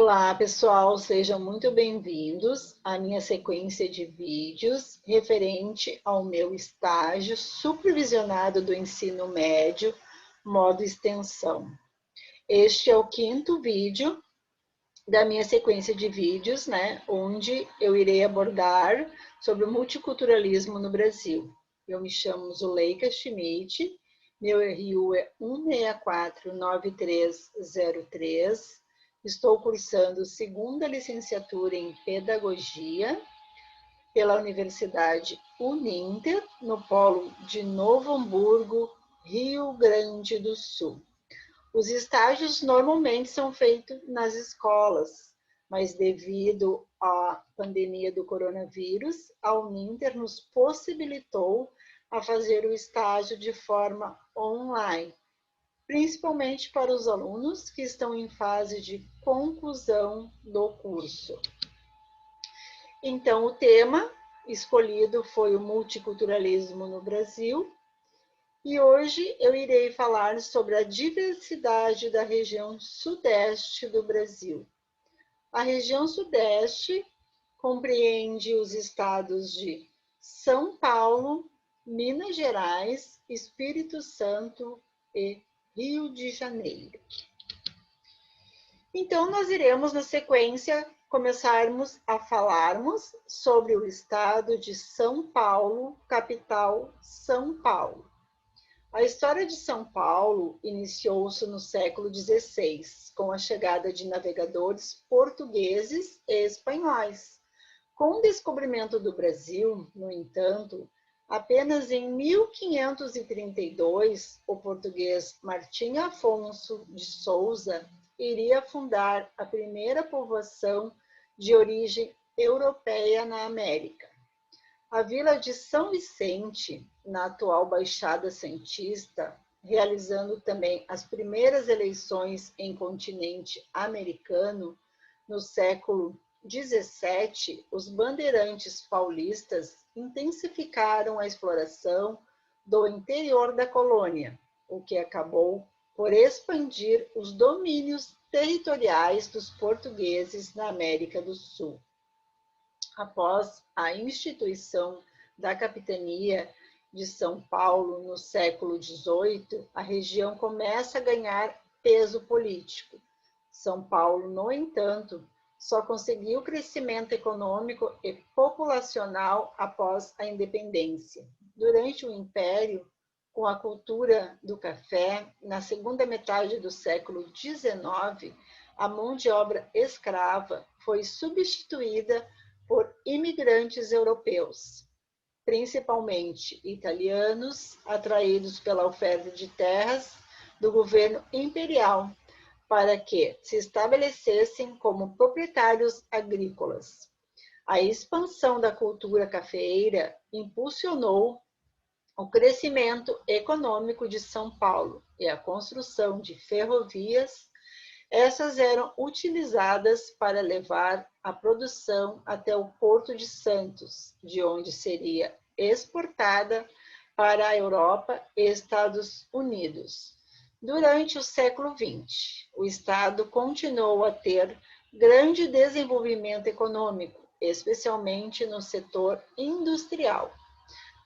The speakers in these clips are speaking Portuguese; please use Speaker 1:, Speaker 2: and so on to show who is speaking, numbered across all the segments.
Speaker 1: Olá, pessoal, sejam muito bem-vindos à minha sequência de vídeos referente ao meu estágio supervisionado do ensino médio, modo extensão. Este é o quinto vídeo da minha sequência de vídeos, onde eu irei abordar sobre o multiculturalismo no Brasil. Eu me chamo Zuleika Schmidt, meu RU é 1649303. Estou cursando segunda licenciatura em Pedagogia pela Universidade Uninter, no polo de Novo Hamburgo, Rio Grande do Sul. Os estágios normalmente são feitos nas escolas, mas devido à pandemia do coronavírus, a Uninter nos possibilitou a fazer o estágio de forma online, principalmente para os alunos que estão em fase de conclusão do curso. Então, o tema escolhido foi o multiculturalismo no Brasil, e hoje eu irei falar sobre a diversidade da região sudeste do Brasil. A região sudeste compreende os estados de São Paulo, Minas Gerais, Espírito Santo e Rio de Janeiro. Então, nós iremos, na sequência, começarmos a falarmos sobre o estado de São Paulo, capital São Paulo. A história de São Paulo iniciou-se no século XVI, com a chegada de navegadores portugueses e espanhóis. Com o descobrimento do Brasil, no entanto, apenas em 1532, o português Martim Afonso de Souza iria fundar a primeira povoação de origem europeia na América. A vila de São Vicente, na atual Baixada Santista, realizando também as primeiras eleições em continente americano, no século XVII, os bandeirantes paulistas intensificaram a exploração do interior da colônia, o que acabou por expandir os domínios territoriais dos portugueses na América do Sul. Após a instituição da capitania de São Paulo no século XVIII, a região começa a ganhar peso político. São Paulo, no entanto, só conseguiu crescimento econômico e populacional após a independência. Durante o Império, com a cultura do café, na segunda metade do século XIX, a mão de obra escrava foi substituída por imigrantes europeus, principalmente italianos, atraídos pela oferta de terras do governo imperial, para que se estabelecessem como proprietários agrícolas. A expansão da cultura cafeeira impulsionou o crescimento econômico de São Paulo e a construção de ferrovias. Essas eram utilizadas para levar a produção até o Porto de Santos, de onde seria exportada para a Europa e Estados Unidos. Durante o século XX, o Estado continuou a ter grande desenvolvimento econômico, especialmente no setor industrial.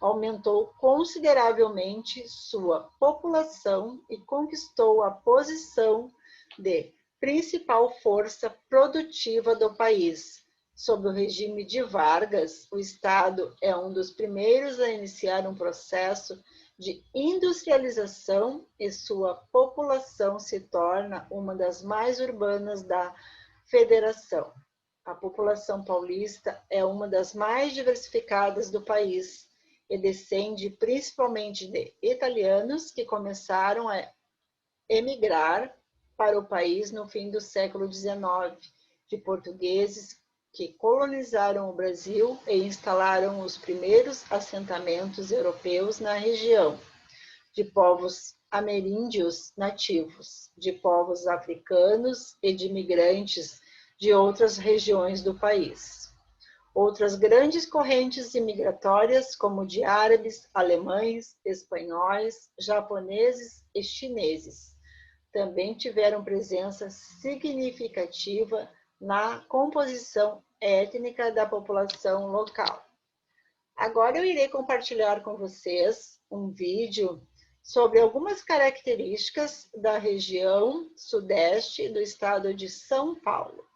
Speaker 1: Aumentou consideravelmente sua população e conquistou a posição de principal força produtiva do país. Sob o regime de Vargas, o Estado é um dos primeiros a iniciar um processo de industrialização e sua população se torna uma das mais urbanas da federação. A população paulista é uma das mais diversificadas do país e descende principalmente de italianos que começaram a emigrar para o país no fim do século XIX, de portugueses que colonizaram o Brasil e instalaram os primeiros assentamentos europeus na região, de povos ameríndios nativos, de povos africanos e de imigrantes de outras regiões do país. Outras grandes correntes imigratórias, como de árabes, alemães, espanhóis, japoneses e chineses, também tiveram presença significativa na composição étnica da população local. Agora eu irei compartilhar com vocês um vídeo sobre algumas características da região sudeste do estado de São Paulo.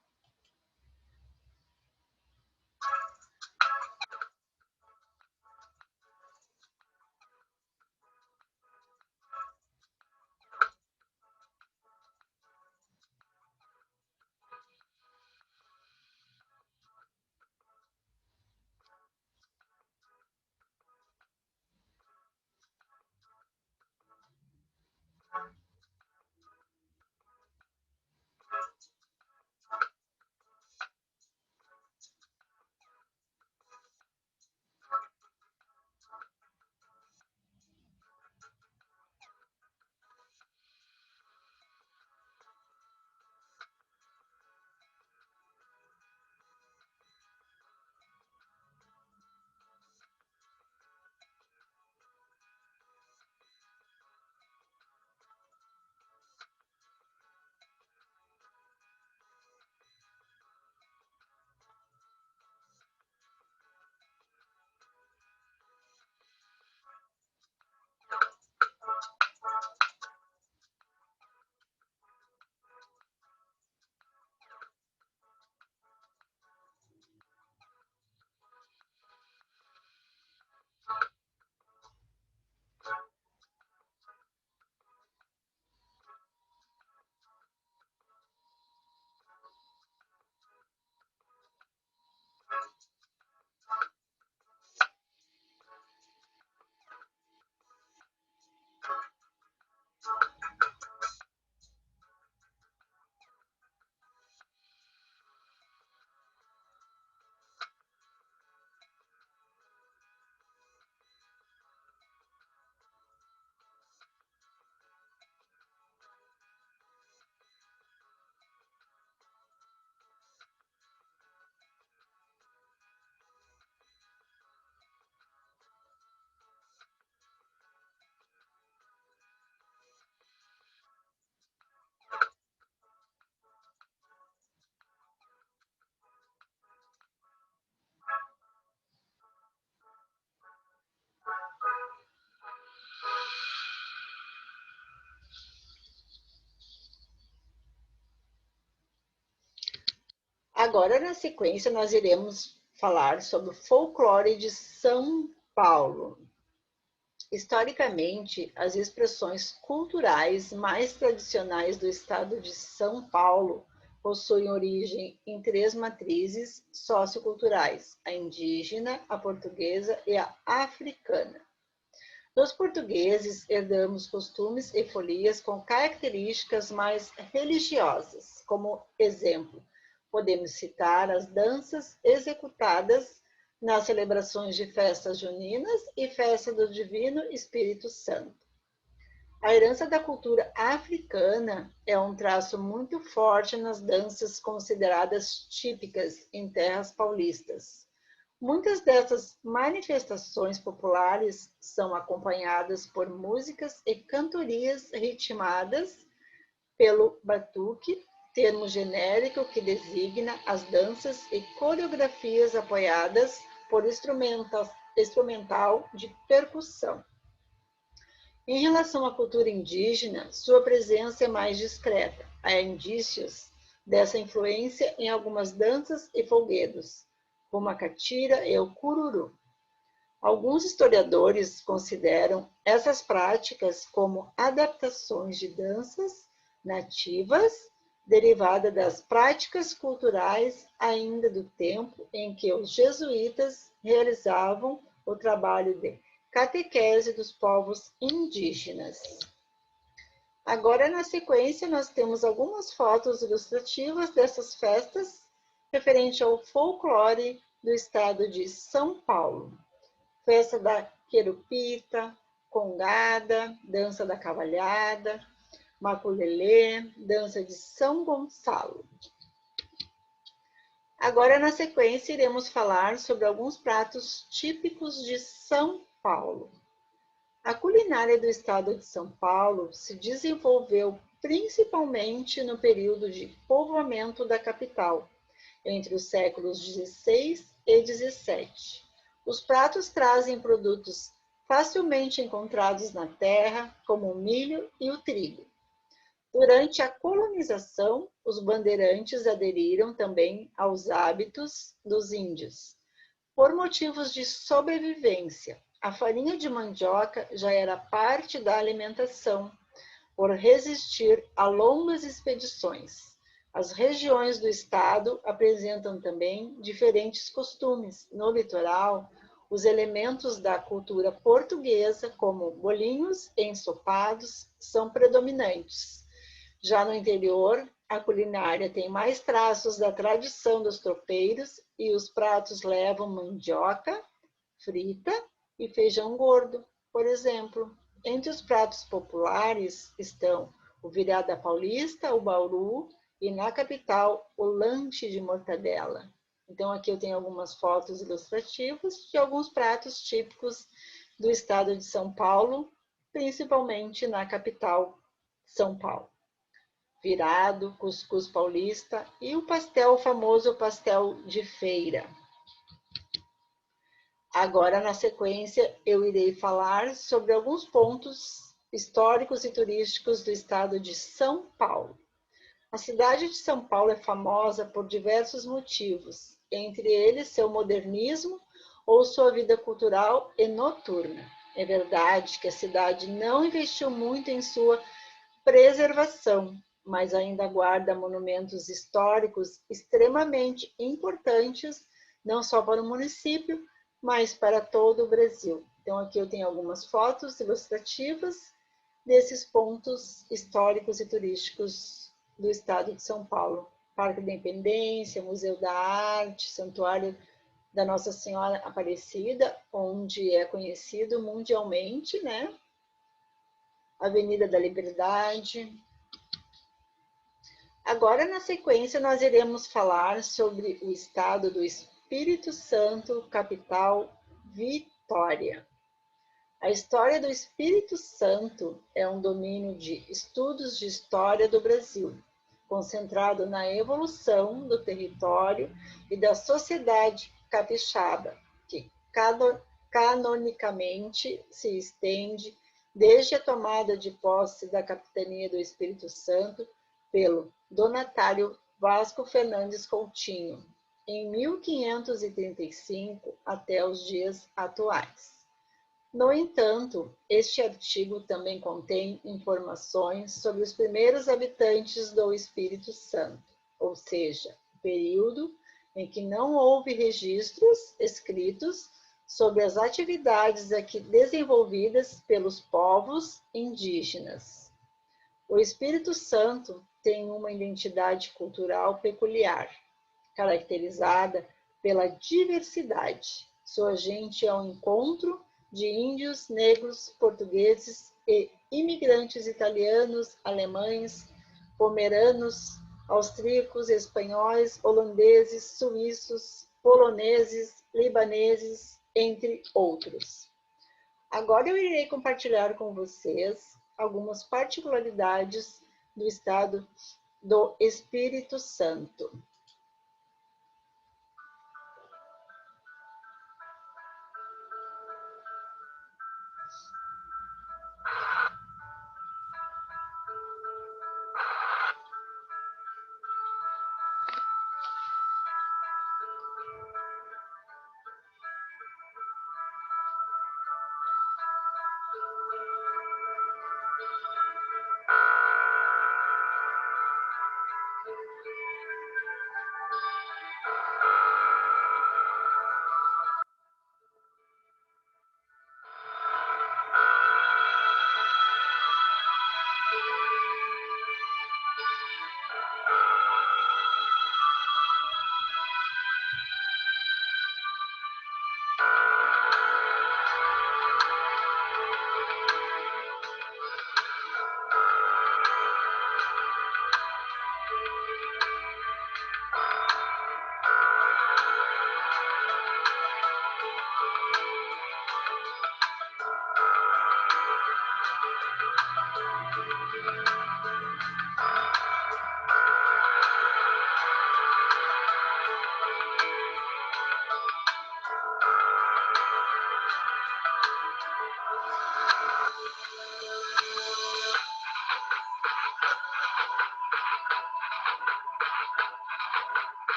Speaker 1: Agora, na sequência, nós iremos falar sobre o folclore de São Paulo. Historicamente, as expressões culturais mais tradicionais do estado de São Paulo possuem origem em três matrizes socioculturais: a indígena, a portuguesa e a africana. Dos portugueses, herdamos costumes e folias com características mais religiosas. Como exemplo, podemos citar as danças executadas nas celebrações de festas juninas e festa do Divino Espírito Santo. A herança da cultura africana é um traço muito forte nas danças consideradas típicas em terras paulistas. Muitas dessas manifestações populares são acompanhadas por músicas e cantorias ritmadas pelo batuque, termo genérico que designa as danças e coreografias apoiadas por instrumental de percussão. Em relação à cultura indígena, sua presença é mais discreta. Há indícios dessa influência em algumas danças e folguedos, como a catira e o cururu. Alguns historiadores consideram essas práticas como adaptações de danças nativas, derivadas das práticas culturais ainda do tempo em que os jesuítas realizavam o trabalho de catequese dos povos indígenas. Agora, na sequência, nós temos algumas fotos ilustrativas dessas festas referente ao folclore do estado de São Paulo. Festa da Querupita, Congada, Dança da Cavalhada, Maculelê, Dança de São Gonçalo. Agora, na sequência, iremos falar sobre alguns pratos típicos de São Paulo. A culinária do estado de São Paulo se desenvolveu principalmente no período de povoamento da capital, entre os séculos XVI e XVII. Os pratos trazem produtos facilmente encontrados na terra, como o milho e o trigo. Durante a colonização, os bandeirantes aderiram também aos hábitos dos índios. Por motivos de sobrevivência, a farinha de mandioca já era parte da alimentação, por resistir a longas expedições. As regiões do estado apresentam também diferentes costumes. No litoral, os elementos da cultura portuguesa, como bolinhos e ensopados, são predominantes. Já no interior, a culinária tem mais traços da tradição dos tropeiros e os pratos levam mandioca frita e feijão gordo, por exemplo. Entre os pratos populares estão o virada paulista, o bauru e na capital o lanche de mortadela. Então aqui eu tenho algumas fotos ilustrativas de alguns pratos típicos do estado de São Paulo, principalmente na capital, São Paulo. Virado, cuscuz paulista e o pastel, o famoso pastel de feira. Agora, na sequência, eu irei falar sobre alguns pontos históricos e turísticos do estado de São Paulo. A cidade de São Paulo é famosa por diversos motivos, entre eles seu modernismo ou sua vida cultural e noturna. É verdade que a cidade não investiu muito em sua preservação, mas ainda guarda monumentos históricos extremamente importantes, não só para o município, mas para todo o Brasil. Então, aqui eu tenho algumas fotos ilustrativas desses pontos históricos e turísticos do estado de São Paulo. Parque da Independência, Museu da Arte, Santuário da Nossa Senhora Aparecida, onde é conhecido mundialmente, né? Avenida da Liberdade. Agora, na sequência, nós iremos falar sobre o estado do Espírito Santo, capital Vitória. A história do Espírito Santo é um domínio de estudos de história do Brasil, concentrado na evolução do território e da sociedade capixaba, que canonicamente se estende desde a tomada de posse da capitania do Espírito Santo pelo donatário Vasco Fernandes Coutinho, em 1535 até os dias atuais. No entanto, este artigo também contém informações sobre os primeiros habitantes do Espírito Santo, ou seja, o período em que não houve registros escritos sobre as atividades aqui desenvolvidas pelos povos indígenas. O Espírito Santo tem uma identidade cultural peculiar, caracterizada pela diversidade. Sua gente é um encontro de índios, negros, portugueses e imigrantes italianos, alemães, pomeranos, austríacos, espanhóis, holandeses, suíços, poloneses, libaneses, entre outros. Agora eu irei compartilhar com vocês algumas particularidades do estado do Espírito Santo.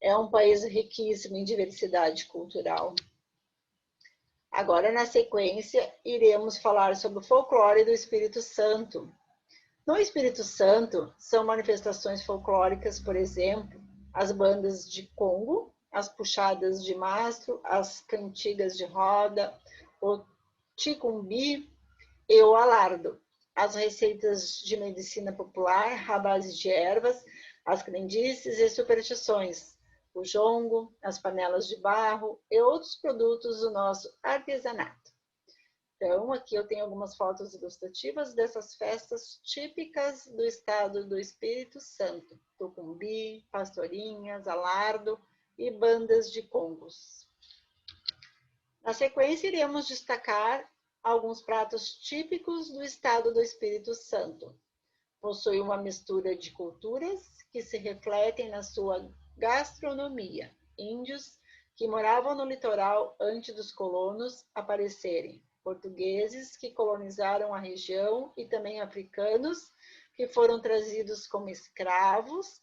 Speaker 1: É um país riquíssimo em diversidade cultural. Agora, na sequência, iremos falar sobre o folclore do Espírito Santo. No Espírito Santo, são manifestações folclóricas, por exemplo, as bandas de Congo, as puxadas de mastro, as cantigas de roda, o ticumbi e o alardo, as receitas de medicina popular à base de ervas, as crendices e superstições, o jongo, as panelas de barro e outros produtos do nosso artesanato. Então, aqui eu tenho algumas fotos ilustrativas dessas festas típicas do estado do Espírito Santo: tucumbi, pastorinhas, alardo e bandas de congos. Na sequência, iremos destacar alguns pratos típicos do estado do Espírito Santo. Possui uma mistura de culturas que se refletem na sua gastronomia. Índios que moravam no litoral antes dos colonos aparecerem, portugueses que colonizaram a região e também africanos que foram trazidos como escravos.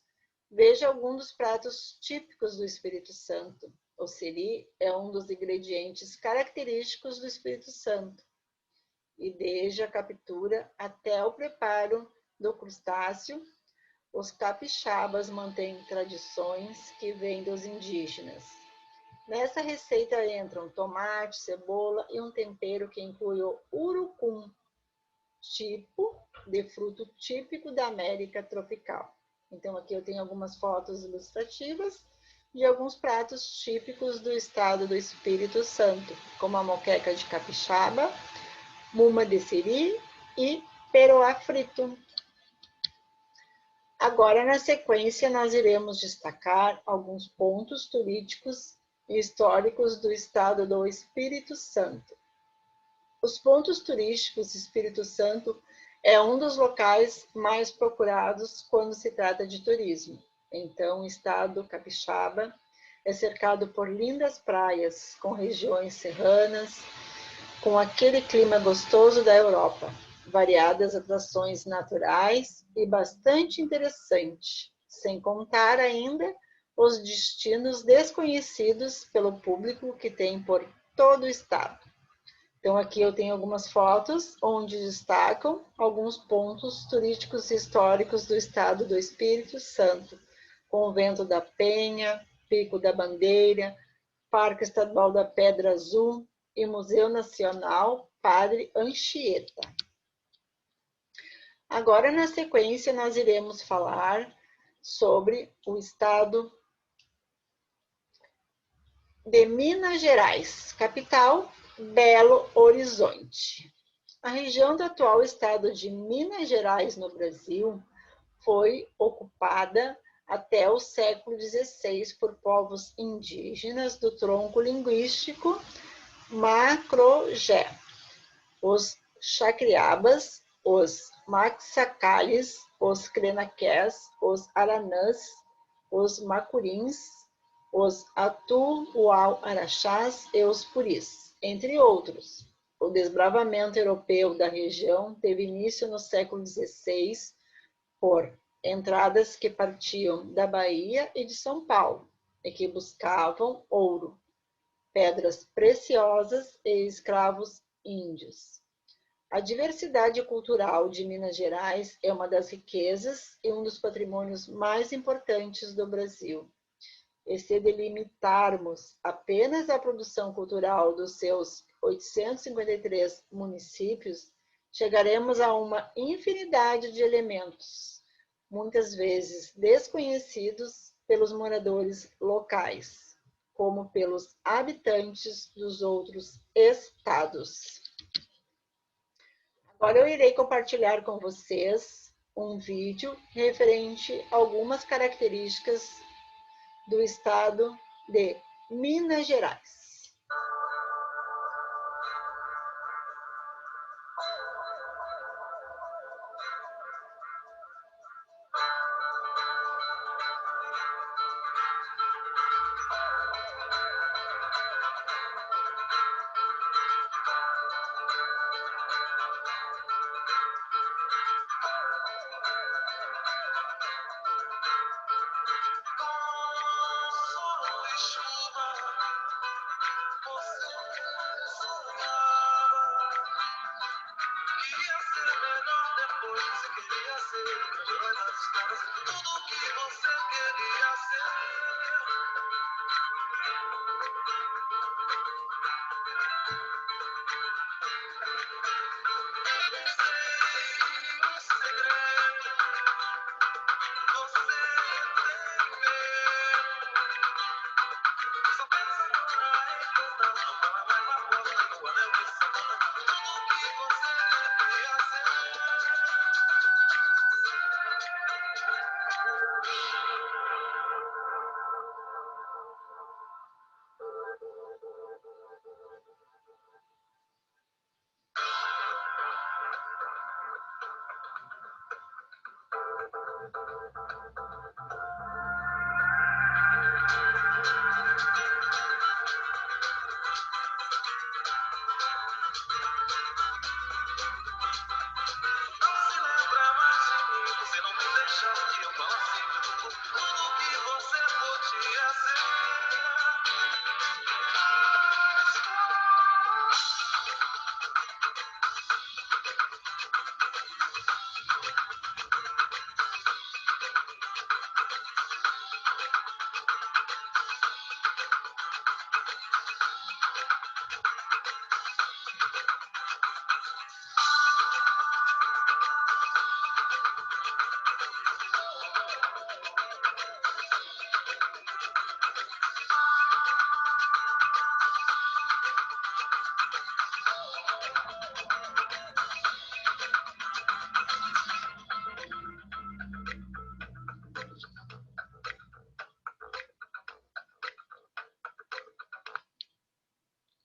Speaker 1: Veja alguns dos pratos típicos do Espírito Santo. O siri é um dos ingredientes característicos do Espírito Santo, e desde a captura até o preparo do crustáceo, os capixabas mantêm tradições que vêm dos indígenas. Nessa receita entram tomate, cebola e um tempero que inclui o urucum, tipo de fruto típico da América tropical. Então aqui eu tenho algumas fotos ilustrativas de alguns pratos típicos do estado do Espírito Santo, como a moqueca de capixaba, muma de siri e peroá frito. Agora, na sequência, nós iremos destacar alguns pontos turísticos e históricos do estado do Espírito Santo. Os pontos turísticos do Espírito Santo é um dos locais mais procurados quando se trata de turismo. Então, o estado capixaba é cercado por lindas praias, com regiões serranas, com aquele clima gostoso da Europa, variadas atrações naturais e bastante interessante, sem contar ainda os destinos desconhecidos pelo público que tem por todo o estado. Então aqui eu tenho algumas fotos onde destacam alguns pontos turísticos históricos do estado do Espírito Santo: Convento da Penha, Pico da Bandeira, Parque Estadual da Pedra Azul e Museu Nacional Padre Anchieta. Agora, na sequência, nós iremos falar sobre o estado de Minas Gerais, capital Belo Horizonte. A região do atual estado de Minas Gerais, no Brasil, foi ocupada até o século XVI por povos indígenas do tronco linguístico Macro-Gé, os Chacriabas, os Maxacales, os Crenaqués, os Aranãs, os Macurins, os Atu-Uau-Araxás e os Puris, entre outros. O desbravamento europeu da região teve início no século XVI por entradas que partiam da Bahia e de São Paulo e que buscavam ouro, pedras preciosas e escravos índios. A diversidade cultural de Minas Gerais é uma das riquezas e um dos patrimônios mais importantes do Brasil. E se delimitarmos apenas a produção cultural dos seus 853 municípios, chegaremos a uma infinidade de elementos, muitas vezes desconhecidos pelos moradores locais, como pelos habitantes dos outros estados. Agora eu irei compartilhar com vocês um vídeo referente a algumas características do estado de Minas Gerais.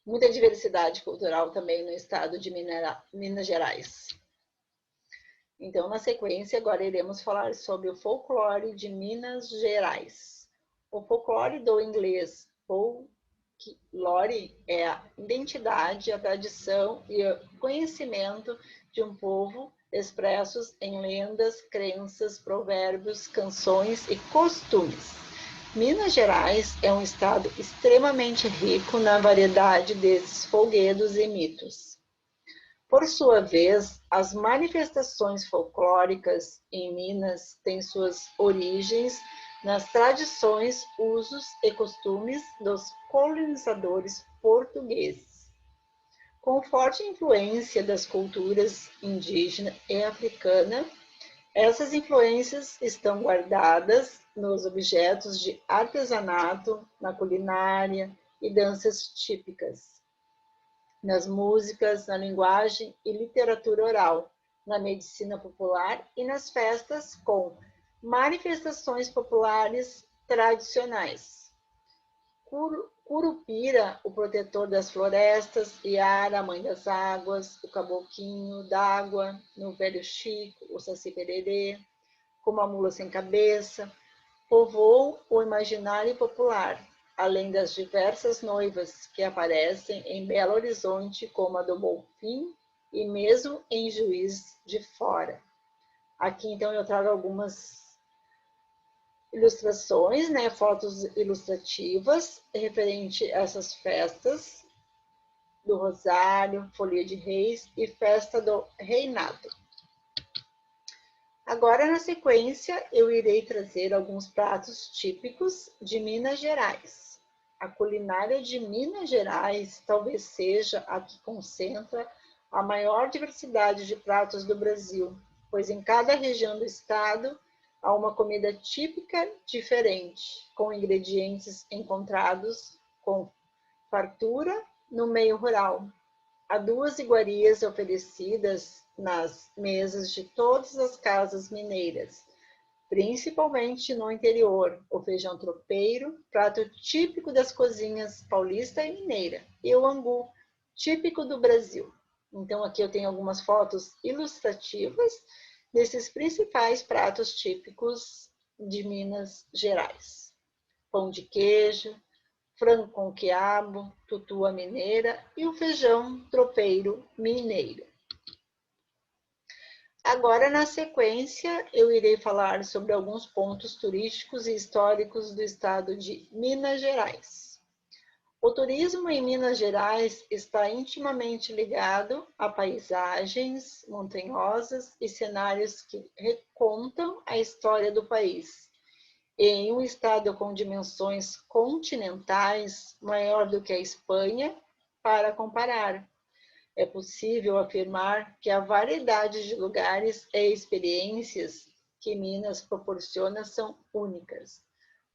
Speaker 1: Muita diversidade cultural também no estado de Minas Gerais. Então, na sequência, agora iremos falar sobre o folclore de Minas Gerais. O folclore do inglês folklore é a identidade, a tradição e o conhecimento de um povo expressos em lendas, crenças, provérbios, canções e costumes. Minas Gerais é um estado extremamente rico na variedade desses folguedos e mitos. Por sua vez, as manifestações folclóricas em Minas têm suas origens nas tradições, usos e costumes dos colonizadores portugueses. Com forte influência das culturas indígena e africana, essas influências estão guardadas nos objetos de artesanato, na culinária e danças típicas, nas músicas, na linguagem e literatura oral, na medicina popular e nas festas com manifestações populares tradicionais. Curupira, o protetor das florestas, Iara, a mãe das águas, o caboclinho d'água, no Velho Chico, o Saci Pererê, como a mula sem cabeça, povoam o imaginário popular, além das diversas noivas que aparecem em Belo Horizonte, como a do Bonfim e mesmo em Juiz de Fora. Aqui, então, eu trago algumas ilustrações, né, fotos ilustrativas referente a essas festas do Rosário, Folia de Reis e Festa do Reinado. Agora, na sequência, eu irei trazer alguns pratos típicos de Minas Gerais. A culinária de Minas Gerais talvez seja a que concentra a maior diversidade de pratos do Brasil, pois em cada região do estado há uma comida típica diferente, com ingredientes encontrados com fartura no meio rural. Há 2 iguarias oferecidas nas mesas de todas as casas mineiras, principalmente no interior: o feijão tropeiro, prato típico das cozinhas paulista e mineira, e o angu, típico do Brasil. Então, aqui eu tenho algumas fotos ilustrativas desses principais pratos típicos de Minas Gerais: pão de queijo, frango com quiabo, tutua mineira e o feijão tropeiro mineiro. Agora, na sequência, eu irei falar sobre alguns pontos turísticos e históricos do estado de Minas Gerais. O turismo em Minas Gerais está intimamente ligado a paisagens montanhosas e cenários que recontam a história do país. Em um estado com dimensões continentais, maior do que a Espanha, para comparar. É possível afirmar que a variedade de lugares e experiências que Minas proporciona são únicas,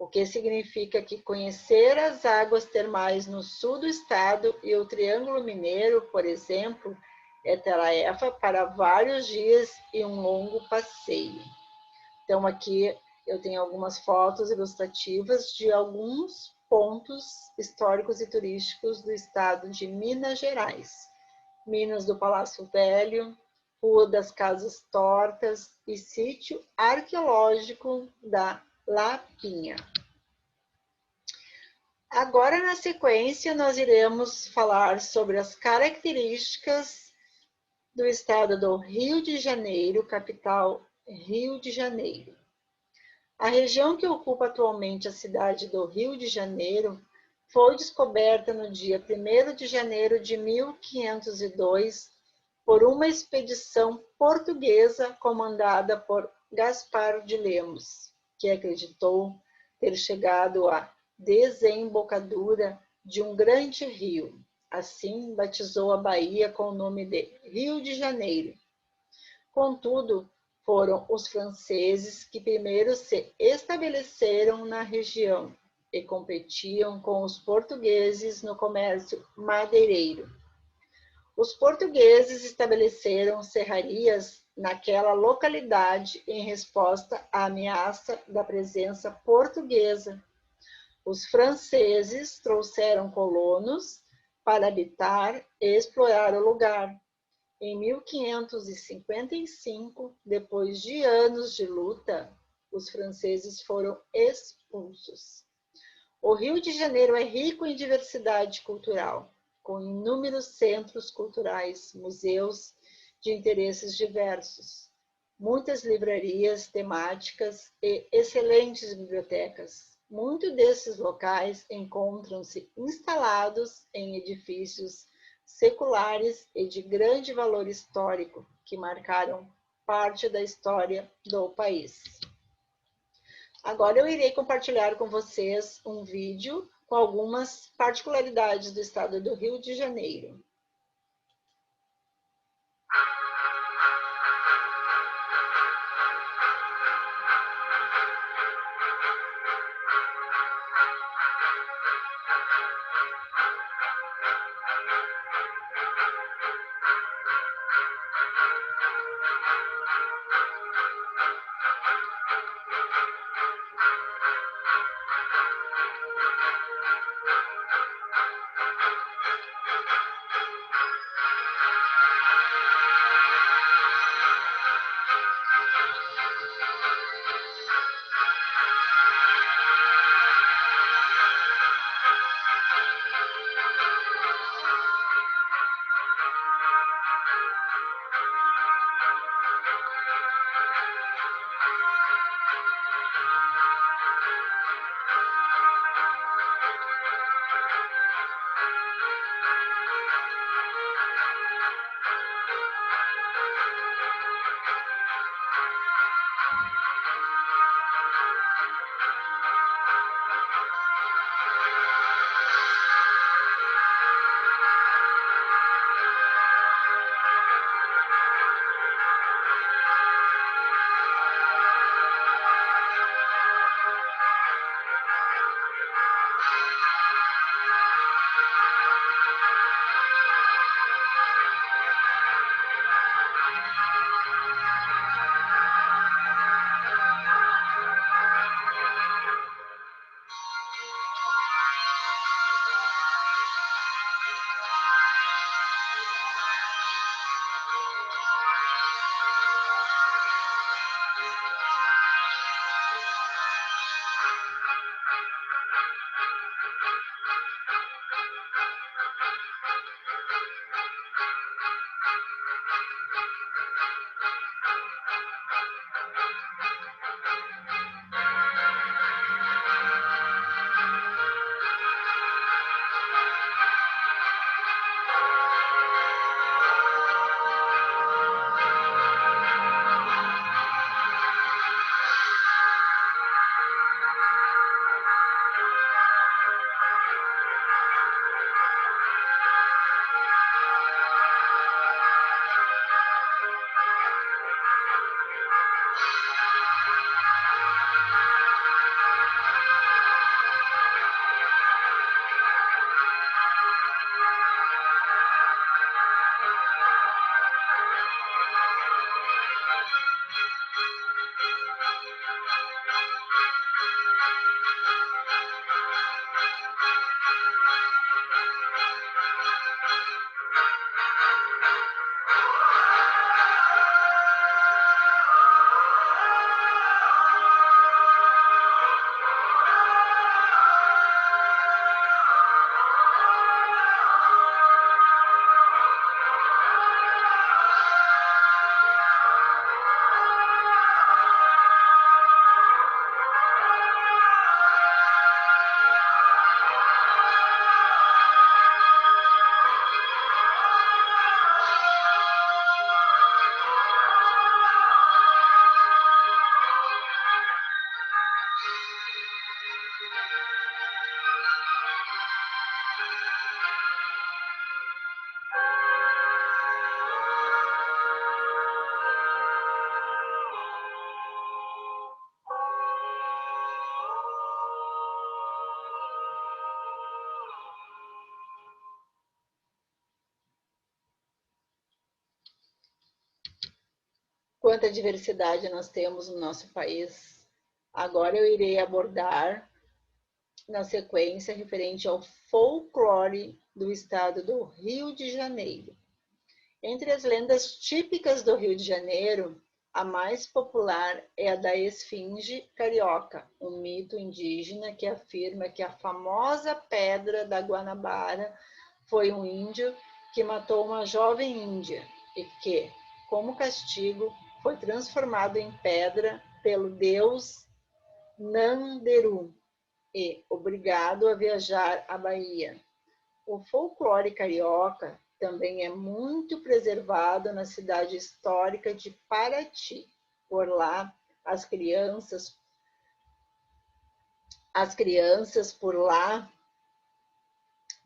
Speaker 1: o que significa que conhecer as águas termais no sul do estado e o Triângulo Mineiro, por exemplo, é tarefa para vários dias e um longo passeio. Então, aqui eu tenho algumas fotos ilustrativas de alguns pontos históricos e turísticos do estado de Minas Gerais. Minas do Palácio Velho, Rua das Casas Tortas e Sítio Arqueológico da Lapinha. Agora, na sequência, nós iremos falar sobre as características do estado do Rio de Janeiro, capital Rio de Janeiro. A região que ocupa atualmente a cidade do Rio de Janeiro foi descoberta no dia 1º de janeiro de 1502 por uma expedição portuguesa comandada por Gaspar de Lemos, que acreditou ter chegado à desembocadura de um grande rio. Assim, batizou a Bahia com o nome de Rio de Janeiro. Contudo, foram os franceses que primeiro se estabeleceram na região e competiam com os portugueses no comércio madeireiro. Os portugueses estabeleceram serrarias naquela localidade em resposta à ameaça da presença portuguesa. Os franceses trouxeram colonos para habitar e explorar o lugar. Em 1555, depois de anos de luta, os franceses foram expulsos. O Rio de Janeiro é rico em diversidade cultural, com inúmeros centros culturais, museus de interesses diversos, muitas livrarias temáticas e excelentes bibliotecas. Muitos desses locais encontram-se instalados em edifícios seculares e de grande valor histórico, que marcaram parte da história do país. Agora eu irei compartilhar com vocês um vídeo com algumas particularidades do estado do Rio de Janeiro. quanta diversidade nós temos no nosso país. Agora eu irei abordar, na sequência, referente ao folclore do estado do Rio de Janeiro. Entre as lendas típicas do Rio de Janeiro, a mais popular é a da esfinge carioca, um mito indígena que afirma que a famosa pedra da Guanabara foi um índio que matou uma jovem índia e que, como castigo, foi transformado em pedra pelo deus Nanderu e obrigado a viajar à Bahia. O folclore carioca também é muito preservado na cidade histórica de Paraty. Por lá, as crianças por lá,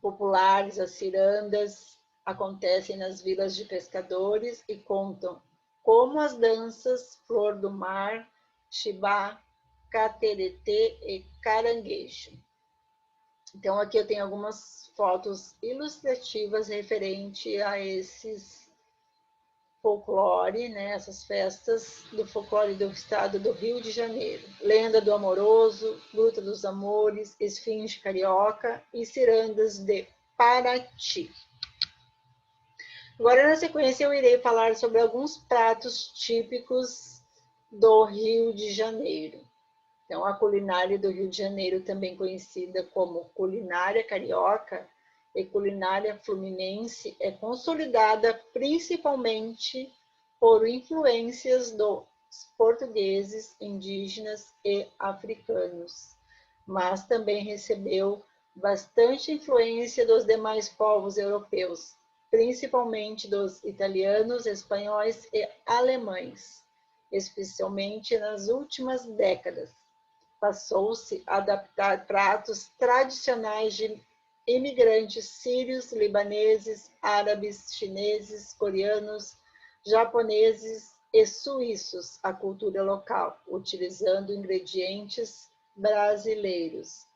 Speaker 1: populares, as cirandas, acontecem nas vilas de pescadores e contam como as danças Flor do Mar, Chibá, Cateretê e Caranguejo. Então, aqui eu tenho algumas fotos ilustrativas referente a esses folclore, né, essas festas do folclore do estado do Rio de Janeiro. Lenda do Amoroso, Luta dos Amores, Esfinge Carioca e Cirandas de Paraty. Agora, na sequência, eu irei falar sobre alguns pratos típicos do Rio de Janeiro. Então, a culinária do Rio de Janeiro, também conhecida como culinária carioca e culinária fluminense, é consolidada principalmente por influências dos portugueses, indígenas e africanos, mas também recebeu bastante influência dos demais povos europeus, principalmente dos italianos, espanhóis e alemães, especialmente nas últimas décadas. Passou-se a adaptar pratos tradicionais de imigrantes sírios, libaneses, árabes, chineses, coreanos, japoneses e suíços à cultura local, utilizando ingredientes brasileiros.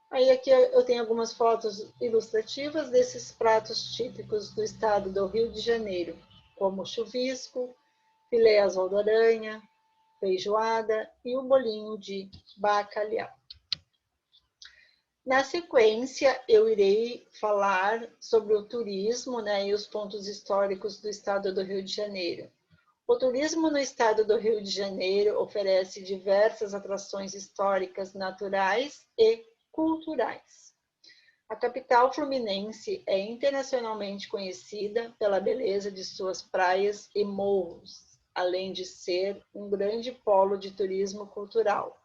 Speaker 1: Aí aqui eu tenho algumas fotos ilustrativas desses pratos típicos do estado do Rio de Janeiro, como chuvisco, filé azul da aranha, feijoada e o bolinho de bacalhau. Na sequência, eu irei falar sobre o turismo, né, e os pontos históricos do estado do Rio de Janeiro. O turismo no estado do Rio de Janeiro oferece diversas atrações históricas, naturais e culturais. A capital fluminense é internacionalmente conhecida pela beleza de suas praias e morros, além de ser um grande polo de turismo cultural,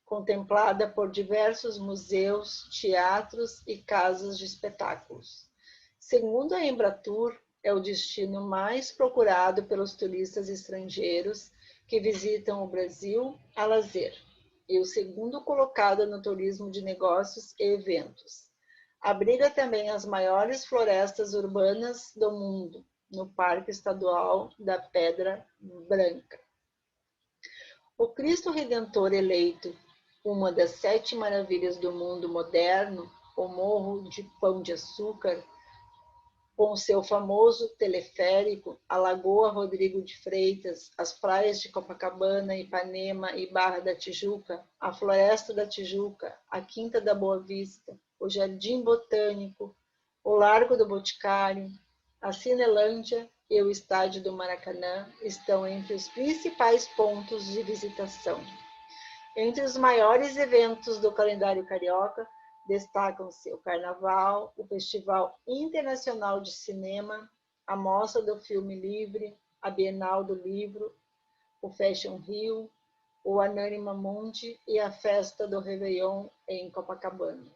Speaker 1: contemplada por diversos museus, teatros e casas de espetáculos. Segundo a Embratur, é o destino mais procurado pelos turistas estrangeiros que visitam o Brasil a lazer, e o segundo colocado no turismo de negócios e eventos. Abriga também as maiores florestas urbanas do mundo, no Parque Estadual da Pedra Branca. O Cristo Redentor eleito, uma das 7 maravilhas do mundo moderno, o Morro de Pão de Açúcar, com seu famoso teleférico, a Lagoa Rodrigo de Freitas, as praias de Copacabana, Ipanema e Barra da Tijuca, a Floresta da Tijuca, a Quinta da Boa Vista, o Jardim Botânico, o Largo do Boticário, a Cinelândia e o Estádio do Maracanã estão entre os principais pontos de visitação. Entre os maiores eventos do calendário carioca, destacam-se o Carnaval, o Festival Internacional de Cinema, a Mostra do Filme Livre, a Bienal do Livro, o Fashion Rio, o Anânima Mundi e a Festa do Réveillon em Copacabana.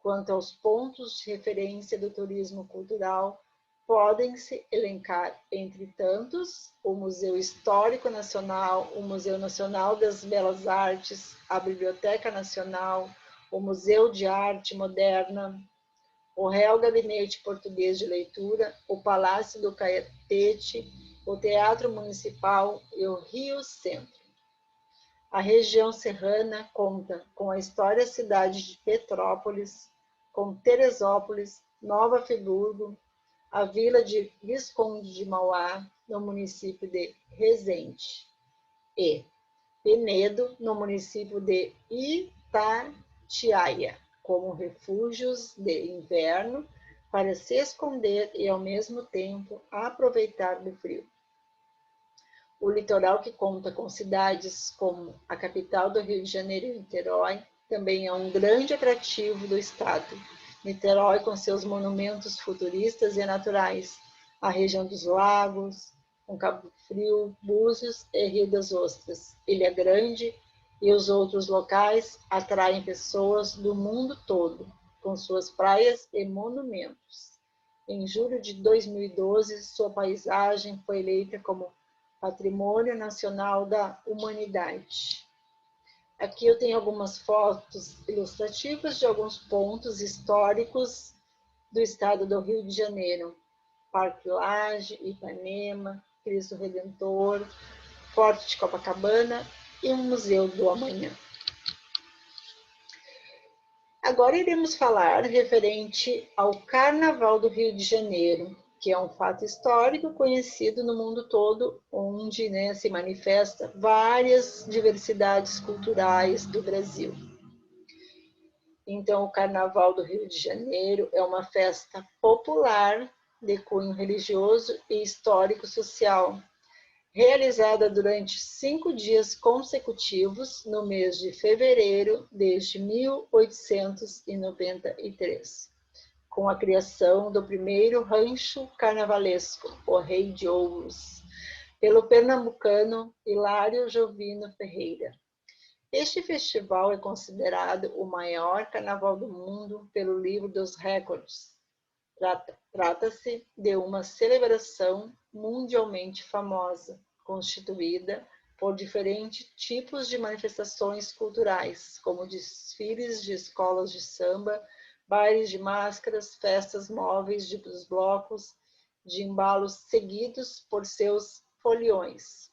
Speaker 1: Quanto aos pontos de referência do turismo cultural, podem-se elencar, entre tantos, o Museu Histórico Nacional, o Museu Nacional das Belas Artes, a Biblioteca Nacional, o Museu de Arte Moderna, o Real Gabinete Português de Leitura, o Palácio do Catete, o Teatro Municipal e o Rio Centro. A região serrana conta com a histórica cidade de Petrópolis, com Teresópolis, Nova Friburgo, a vila de Visconde de Mauá, no município de Resende, e Penedo, no município de Itatiaia, como refúgios de inverno para se esconder e, ao mesmo tempo, aproveitar do frio. O litoral, que conta com cidades como a capital do Rio de Janeiro, Niterói, também é um grande atrativo do estado. Niterói, com seus monumentos futuristas e naturais, a região dos lagos, com Cabo Frio, Búzios e Rio das Ostras, Ilha Grande e os outros locais atraem pessoas do mundo todo, com suas praias e monumentos. Em julho de 2012, sua paisagem foi eleita como Patrimônio Nacional da Humanidade. Aqui eu tenho algumas fotos ilustrativas de alguns pontos históricos do estado do Rio de Janeiro. Parque Lage, Ipanema, Cristo Redentor, Forte de Copacabana e um Museu do Amanhã. Agora iremos falar referente ao Carnaval do Rio de Janeiro, que é um fato histórico conhecido no mundo todo, onde se manifesta várias diversidades culturais do Brasil. Então, o Carnaval do Rio de Janeiro é uma festa popular de cunho religioso e histórico-social, realizada durante 5 dias consecutivos no mês de fevereiro desde 1893, com a criação do primeiro rancho carnavalesco, o Rei de Ouros, pelo pernambucano Hilário Jovino Ferreira. Este festival é considerado o maior carnaval do mundo pelo Livro dos Recordes. Trata-se de uma celebração mundialmente famosa, constituída por diferentes tipos de manifestações culturais, como desfiles de escolas de samba, bailes de máscaras, festas móveis dos blocos de embalos seguidos por seus foliões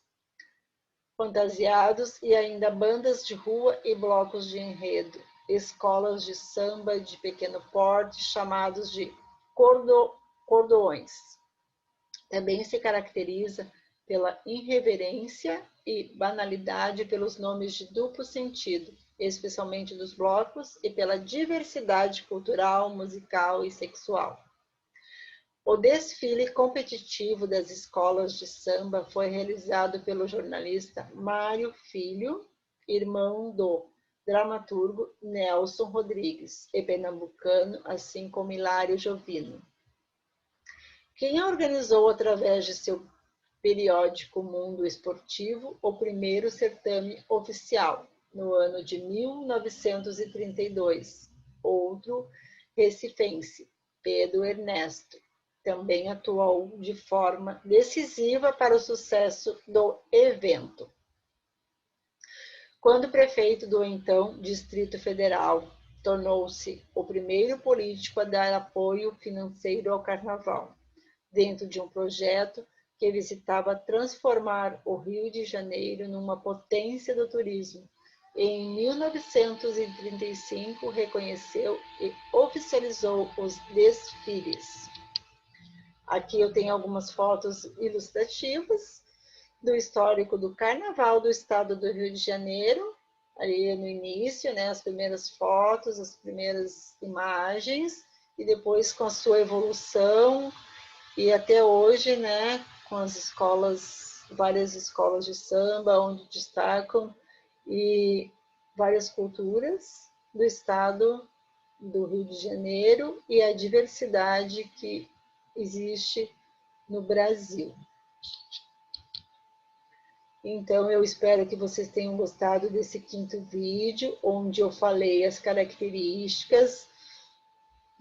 Speaker 1: fantasiados e ainda bandas de rua e blocos de enredo, escolas de samba de pequeno porte chamados de cordoões. Também se caracteriza pela irreverência e banalidade pelos nomes de duplo sentido, especialmente dos blocos, e pela diversidade cultural, musical e sexual. O desfile competitivo das escolas de samba foi realizado pelo jornalista Mário Filho, irmão do dramaturgo Nelson Rodrigues, e pernambucano, assim como Hilário Jovino. Quem organizou, através de seu periódico Mundo Esportivo, o primeiro certame oficial, no ano de 1932, outro recifense, Pedro Ernesto, também atuou de forma decisiva para o sucesso do evento. Quando prefeito do então Distrito Federal, tornou-se o primeiro político a dar apoio financeiro ao Carnaval, dentro de um projeto que visitava transformar o Rio de Janeiro numa potência do turismo. Em 1935, reconheceu e oficializou os desfiles. Aqui eu tenho algumas fotos ilustrativas do histórico do Carnaval do estado do Rio de Janeiro, ali no início, as primeiras fotos, as primeiras imagens, e depois com a sua evolução, e até hoje, com as escolas, várias escolas de samba, onde destacam, e várias culturas do estado do Rio de Janeiro e a diversidade que existe no Brasil. Então, eu espero que vocês tenham gostado desse 5º vídeo, onde eu falei as características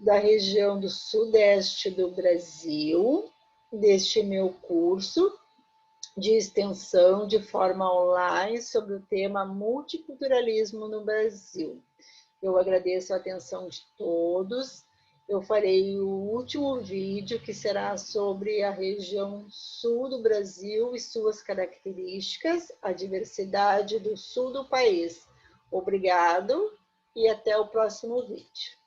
Speaker 1: da região do Sudeste do Brasil, deste meu curso de extensão de forma online sobre o tema multiculturalismo no Brasil. Eu agradeço a atenção de todos. Eu farei o último vídeo, que será sobre a região sul do Brasil e suas características, a diversidade do sul do país. Obrigado e até o próximo vídeo.